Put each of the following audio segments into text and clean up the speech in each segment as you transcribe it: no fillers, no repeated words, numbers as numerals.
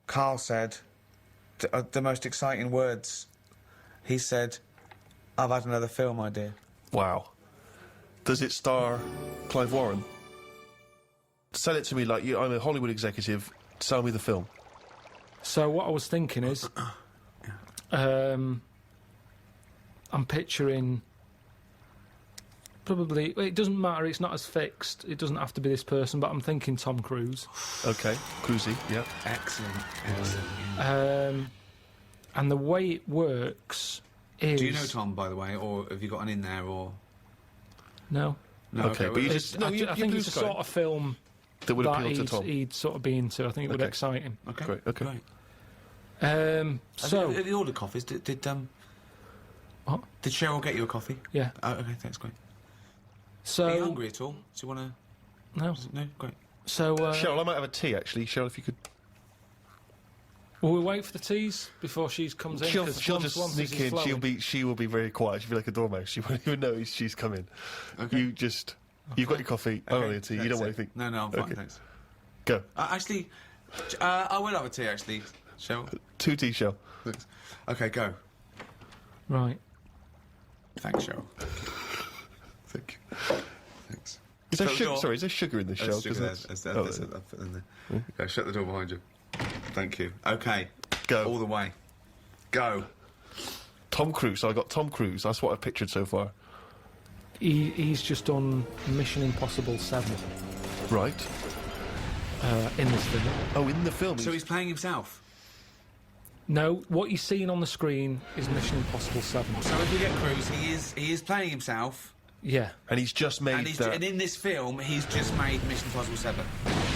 Carl said the most exciting words. He said, "I've had another film idea." Wow. Does it star Clive Warren? Sell it to me like I'm a Hollywood executive. Sell me the film. So what I was thinking is, I'm picturing probably. It doesn't matter. It's not as fixed. It doesn't have to be this person. But I'm thinking Tom Cruise. Okay, Cruisey. Yeah. Excellent. Excellent. And the way it works is. Do you know Tom, by the way, or have you got an in there, or no? No. Okay, but you just I think it's a sort of film that would appeal to Tom. He'd sort of be into. I think it would excite him. Okay, great. Okay. Great. So have you ordered coffees? Did what? Did Cheryl get you a coffee? Yeah. Oh, okay, thanks, great. So are you hungry at all? Do you want to? No. No, great. So Cheryl, I might have a tea actually. Cheryl, if you could. Will we wait for the teas before she comes in? She'll just sneak in. She will be very quiet. She'll be like a dormouse. She won't even know she's coming. Okay. You've got your coffee. I don't want your tea. You don't want anything. No, I'm fine, thanks. Go. Actually, I will have a tea. Actually, Cheryl. 2 tea, Cheryl. Thanks. Okay, go. Right. Thanks, Cheryl. Thank you. Thanks. Is there sugar? Sorry, is there sugar in this show? Go, shut the door behind you. Thank you. Okay. Go. All the way. Go. Tom Cruise. So I got Tom Cruise. That's what I've pictured so far. He's just done Mission Impossible 7. Right. In this film. Oh, in the film. So he's playing himself? No, what you're seeing on the screen is Mission Impossible 7. So if we get Cruise, he is playing himself. Yeah. And he's just made and in this film, he's just made Mission Impossible 7.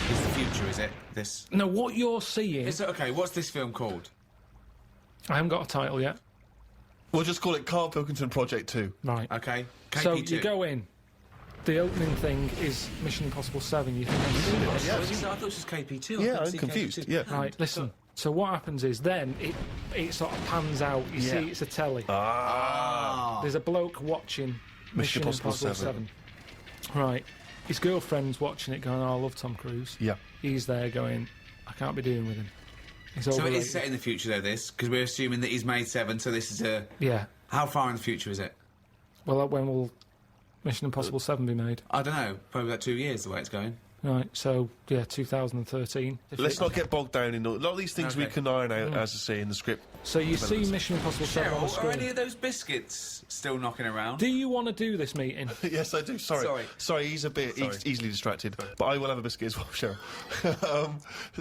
It's the future, is it? This? No, what you're seeing... Okay, what's this film called? I haven't got a title yet. We'll just call it Karl Pilkington Project 2. Right. Okay. KP2. So you go in. The opening thing is Mission Impossible 7. You think that's serious? Yeah, I thought it was just KP2. Yeah, I'm confused. KP2. Yeah. Right, listen. So what happens is then it sort of pans out. You see it's a telly. There's a bloke watching Mission Impossible 7. Right. His girlfriend's watching it going, oh, I love Tom Cruise. Yeah. He's there going, I can't be doing with him. He's so overrated. it is set in the future, though, this? Because we're assuming that he's made 7, so this is a... Yeah. How far in the future is it? Well, when will Mission Impossible 7 be made? I don't know. Probably about 2 years, the way it's going. Right, so, yeah, 2013. Let's not get bogged down in... A lot of these things we can iron out, as I say, in the script. So you see Mission Impossible 7 on the Cheryl, screen. are any of those biscuits still knocking around? Do you want to do this meeting? Yes, I do. Sorry, he's a bit easily distracted. But I will have a biscuit as well, Cheryl.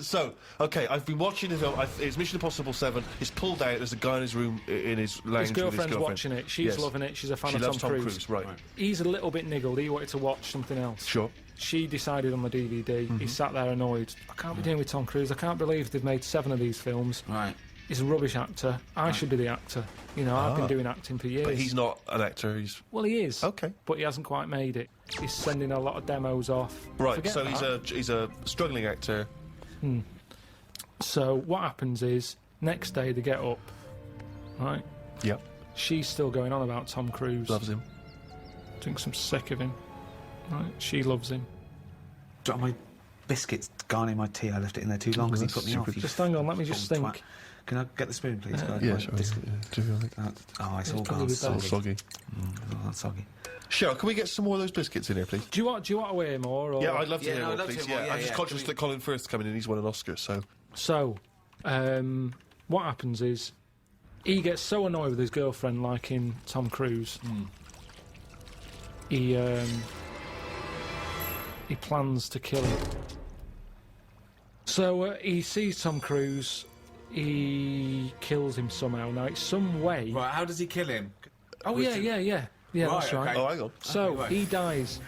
So, okay, I've been watching the film. It's Mission Impossible 7. It's pulled out. There's a guy in his room, in his lounge His girlfriend's watching it. She's loving it. She's a fan of Tom Cruise. Right. He's a little bit niggled. He wanted to watch something else. Sure. She decided on the DVD. He sat there annoyed. I can't be dealing with Tom Cruise. I can't believe they've made 7 of these films. Right. He's a rubbish actor. I should be the actor. You know, I've been doing acting for years. But he's not an actor, Well, he is. Okay. But he hasn't quite made it. He's sending a lot of demos off. Right, Forget so that. he's a struggling actor. So what happens is, next day they get up, right? Yep. She's still going on about Tom Cruise. Loves him. Thinks I'm sick of him. Right? She loves him. Got my biscuits garning my tea. I left it in there too long because he put me off. Just hang on, let me just think. Twat. Can I get the spoon, please? Yeah, sure. It's all gone It's all soggy. that's soggy. Cheryl, can we get some more of those biscuits in here, please? Do you want to weigh more? Or? Yeah, I'd love to Yeah, hear no, more, I'd love to please. hear more, I'm yeah, just conscious that Colin Firth's coming in. He's won an Oscar, so... So, what happens is, he gets so annoyed with his girlfriend liking Tom Cruise. He plans to kill him. So he sees Tom Cruise. He kills him somehow. Now it's some way. Right, how does he kill him? Oh yeah, that's right. okay. Oh, hang on. So right. he dies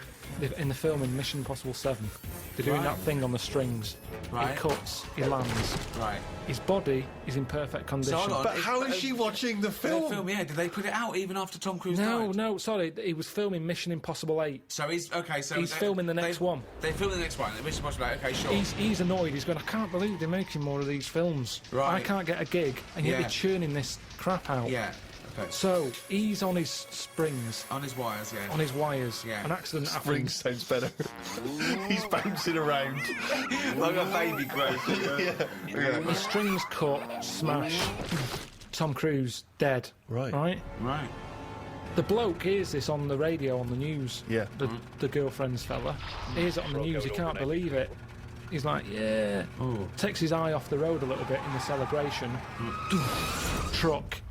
in the film in Mission Impossible 7. They're doing that thing on the strings. Right. He cuts, he lands. Right. His body is in perfect condition. hold on. But how is she watching the film? Yeah, did they put it out even after Tom Cruise died? No, sorry. He was filming Mission Impossible 8. So he's... Okay, so... He's filming the next one. They film the next one. Mission Impossible 8, okay, sure. He's annoyed. He's going, I can't believe they're making more of these films. Right. I can't get a gig, and yet they're churning this crap out. Yeah. Okay. So he's on his springs, On his wires, yeah. on his wires. Yeah. An accident Spring happens. sounds better. He's bouncing around. Like a baby growth. His strings cut, smash. Tom Cruise dead. Right. Right. Right. The bloke hears this on the radio, on the news. Yeah. The girlfriend's fella hears it on the news. He can't believe it. He's like, yeah. Ooh. Takes his eye off the road a little bit in the celebration. Truck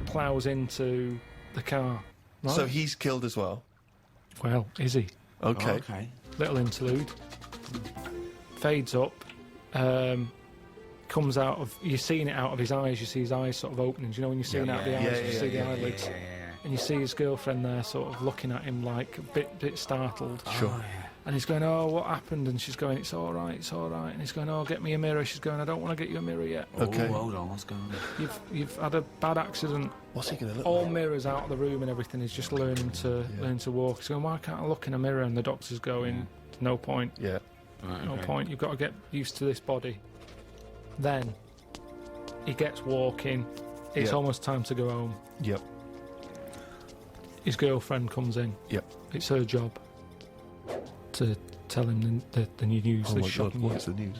ploughs into the car. Right? So he's killed as well. Well, is he? Okay. Okay. Little interlude. Fades up. Comes out of. You're seeing it out of his eyes. You see his eyes sort of opening. You know when you're seeing out of the eyes, you see the eyelids, and you see his girlfriend there, sort of looking at him like a bit startled. Sure. Oh, yeah. And he's going, oh, what happened? And she's going, it's all right, it's all right. And he's going, oh, get me a mirror. She's going, I don't want to get you a mirror yet. Okay. Oh, hold on, what's going on? You've had a bad accident. What's he going to look All like? mirrors out of the room and everything. He's just learning to walk. He's going, why can't I look in a mirror? And the doctor's going, no point, Yeah. Right, no okay. point. You've got to get used to this body. Then he gets walking. It's Yeah. almost time to go home. Yep. His girlfriend comes in. Yep. It's her job to tell him the new news. Oh the my God, shocking what's the news?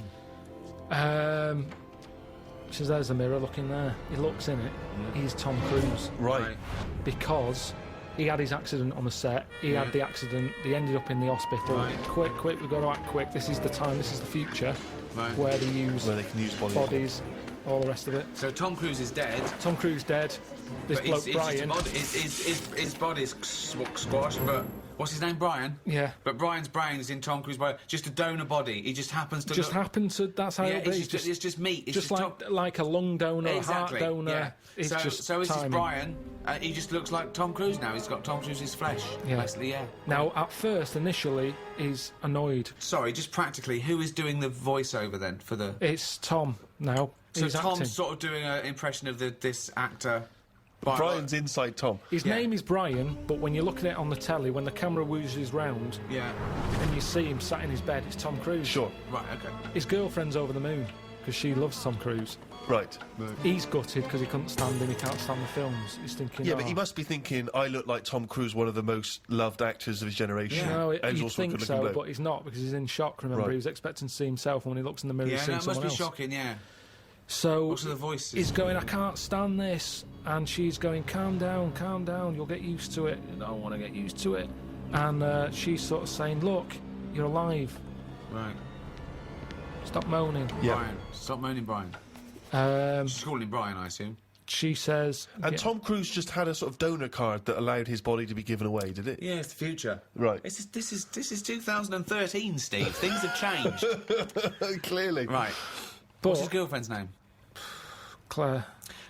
She says, there's a mirror, look in there. He looks in it. He's Tom Cruise. Right. Because he had his accident on the set. He had the accident. They ended up in the hospital. Right. Quick, we've got to act quick. This is the time, this is the future. Right. Where they use Where they can use bodies, all the rest of it. So Tom Cruise is dead. Tom Cruise dead. This But bloke, it's just a Brian. body. His body's squashed, but what's his name? Brian? Yeah. But Brian's brain is in Tom Cruise's body. Just a donor body. He just happens to Just look... happened to, that's how Yeah, it is. it's just meat. It's just like Tom... like a lung donor, Exactly. a heart donor. Yeah. It's just so is this timing. Brian? He just looks like Tom Cruise now. He's got Tom Cruise's flesh. Yeah. Basically, yeah. Now, at first, initially, he's annoyed. Sorry, just practically, who is doing the voiceover then for the... It's Tom now. So He's Tom's acting. sort of doing an impression of this actor. Brian's inside Tom. His Yeah. name is Brian, but when you look at it on the telly, when the camera woozes round Yeah. and you see him sat in his bed, it's Tom Cruise. Sure. Right, okay. His girlfriend's over the moon because she loves Tom Cruise. Right. He's gutted because he couldn't stand him, he can't stand the films. He's thinking, Yeah, oh. but he must be thinking, I look like Tom Cruise, one of the most loved actors of his generation. Yeah. No, And he's you'd also a think good-looking so, bloke. but he's not because he's in shock, remember? Right. He was expecting to see himself, and when he looks in the mirror, he's Yeah, seeing no, it must someone be else. shocking, yeah. So Also the voices. he's going, I can't stand this. And she's going, calm down, you'll get used to it. I don't want to get used to it. And she's sort of saying, look, you're alive. Right. Stop moaning. Yeah. Brian. Stop moaning, Brian. She's calling him Brian, I assume. She says... And yeah, Tom Cruise just had a sort of donor card that allowed his body to be given away, did it? Yeah, it's the future. Right. This is 2013, Steve. Things have changed. Clearly. Right. but What's his girlfriend's name? Claire...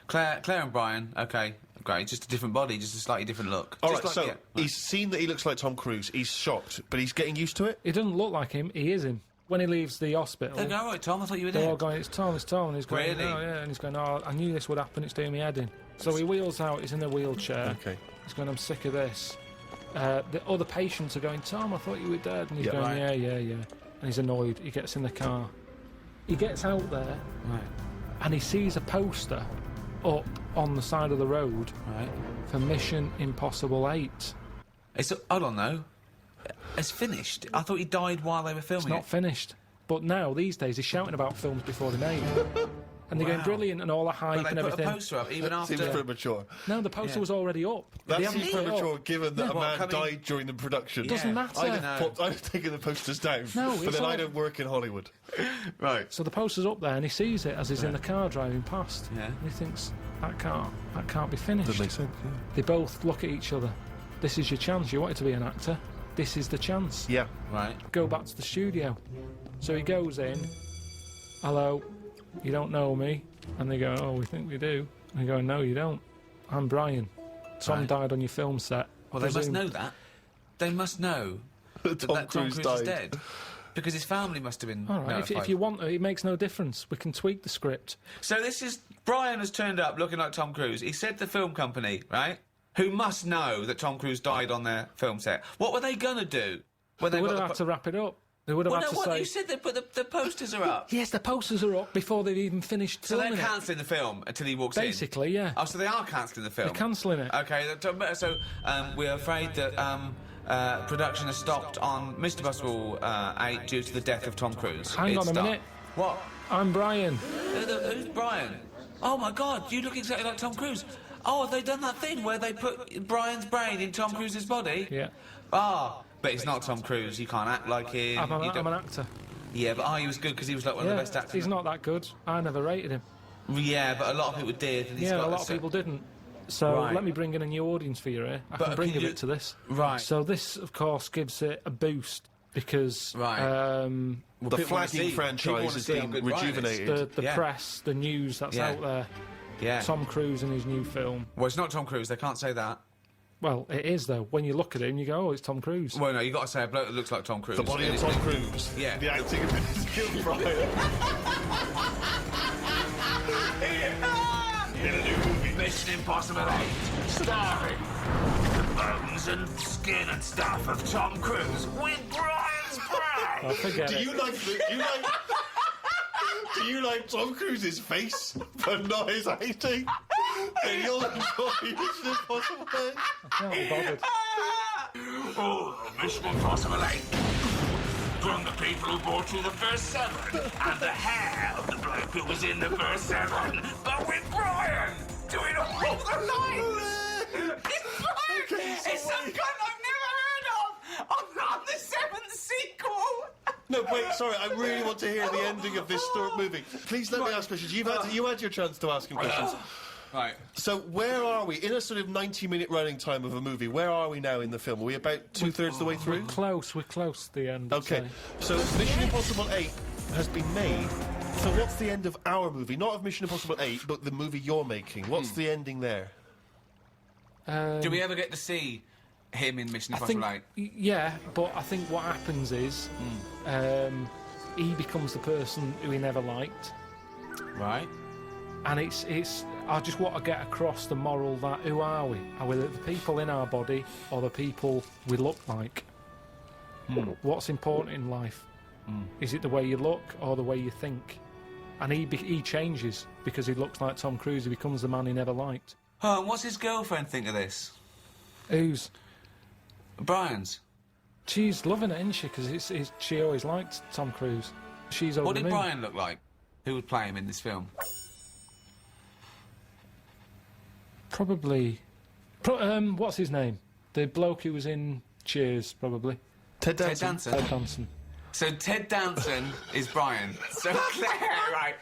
Claire and Brian. Okay, great. Just a different body, just a slightly different look. All Just right, like- so yeah, he's seen that he looks like Tom Cruise. He's shocked, but he's getting used to it. He doesn't look like him, he is him. When he leaves the hospital... They go, all right, Tom, I thought you were They're all dead. going, it's Tom. And he's going, Really? oh, yeah. And he's going, oh, I knew this would happen, it's doing me head in. So he wheels out, he's in a wheelchair. Okay. He's going, I'm sick of this. The other patients are going, Tom, I thought you were dead. And he's Yeah. going, Right. yeah. And he's annoyed. He gets in the car. He gets out there Right, and he sees a poster up on the side of the road right. for Mission Impossible 8. Hold on, though. It's finished. I thought he died while they were It's filming not it. finished. But now, these days, he's shouting about films before they're made. And they're going Wow. brilliant and all the hype But and they put everything. a poster up even after... Seems premature. No, the poster Yeah. was already up. That They seems haven't put it up. premature, given that a Well, man coming- died during the production. Doesn't Yeah. matter. I've taken the posters down. No, but it's then I all- don't work in Hollywood. Right. So the poster's up there and he sees it as he's in the car driving past. Yeah. And he thinks, that can't be finished. Doesn't make sense. They both look at each other. This is your chance. You wanted to be an actor. This is the chance. Yeah. Right. Go back to the studio. So he goes in. Hello, you don't know me? And they go, oh, we think we do. And they go, no, you don't. I'm Brian. Tom Right. died on your film set. Well, they must Presume- know that. They must know that Tom Tom Cruise Cruise died. is dead. Because his family must have been All right, notified. if you want, it makes no difference. We can tweak the script. So this is... Brian has turned up looking like Tom Cruise. He said the film company, right, who must know that Tom Cruise died on their film set. What were they going to do? When They would got have the had to wrap it up. They would have Well, had no, to what? say... You said that, but the posters are up. Yes, the posters are up before they've even finished So they're filming it. cancelling the film until he walks in? Basically, yeah. Oh, so they are cancelling the film? They're cancelling it. Okay, so we're afraid that production has stopped on Mission Impossible 8 due to the death of Tom Cruise. Hang on a minute. What? I'm Brian. Who's Brian? Oh my God, you look exactly like Tom Cruise. Oh, have they done that thing where they put Brian's brain in Tom Cruise's body? Yeah. Ah, but it's not Tom Cruise. You can't act like him. I'm an actor. Yeah, but he was good because he was like one of the best actors. He's not that good. I never rated him. Yeah, but a lot of people did. And he's Yeah, got a lot of people didn't. So Right. let me bring in a new audience for you here. I can bring a bit to this. Right. So this, of course, gives it a boost because Right. The flagging franchise has been rejuvenated. the press, the news that's out there. Yeah. Tom Cruise in his new film. Well, it's not Tom Cruise. They can't say that. Well, it is though. When you look at him, you go, "Oh, it's Tom Cruise." Well, no, you got to say a bloke that looks like Tom Cruise. The body of Tom Cruise. Yeah. The acting of Mrs. Brian. In a new movie. Mission Impossible 8, starring the bones and skin and stuff of Tom Cruise with Brian's brain. Oh, forget Do it. you like Tom Cruise's face, but not his acting? Then you'll enjoy Mission Impossible 8. I'm not bothered. Oh, Mission Impossible 8. From the people who brought you the first 7, and the hair of the bloke who was in the first 7, but with Brian doing all the lines. It's Brian. It's some guy I've never heard of on the 7th sequel. No, wait, sorry, I really want to hear the ending of this movie. Please let me ask questions. You had your chance to ask him questions. Right. So where are we? In a sort of 90-minute running time of a movie, where are we now in the film? Are we about two-thirds of the way through? We're close to the end. I'd Okay, say. so Mission Impossible 8 has been made. So what's the end of our movie? Not of Mission Impossible 8, but the movie you're making. What's the ending there? Do we ever get to see him in Mission I Impossible think, 8? yeah, but I think what happens is he becomes the person who he never liked, Right. and it's. I just want to get across the moral that who are we? Are we the people in our body or the people we look like? What's important in life? Is it the way you look or the way you think? And he changes because he looks like Tom Cruise. He becomes the man he never liked. Oh, and what's his girlfriend think of this? Who's? Brian's. She's loving it, isn't she? Because she always liked Tom Cruise. She's over What the did moon. Brian look like? Who would play him in this film? Probably. What's his name? The bloke who was in Cheers, probably. Ted Danson. Danson. Ted Danson. So Ted Danson is Brian. So Claire, right?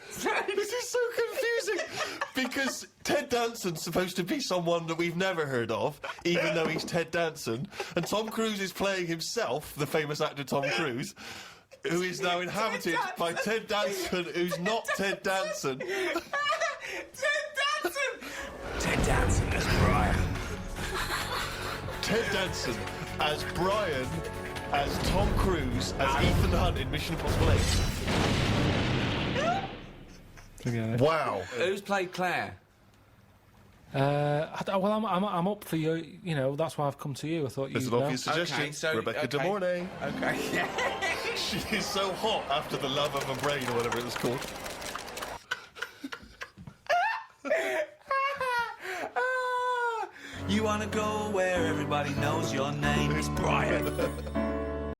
This is so confusing because Ted Danson's supposed to be someone that we've never heard of, even though he's Ted Danson, and Tom Cruise is playing himself, the famous actor Tom Cruise, who is now inhabited by Ted Danson, who's not Ted Danson. Ted Danson. Ted Danson as Brian. Ted Danson as Brian, as Tom Cruise, as Ethan Hunt in Mission Impossible 8. Forget it. Wow. Who's played Claire? Well, I'm up for you. You know, that's why I've come to you. I thought There's you'd an know. obvious suggestion. Okay, so- Rebecca De okay. Mornay. Okay. Yeah. She is so hot after the love of a brain or whatever it was called. You wanna go where everybody knows your name is Brian.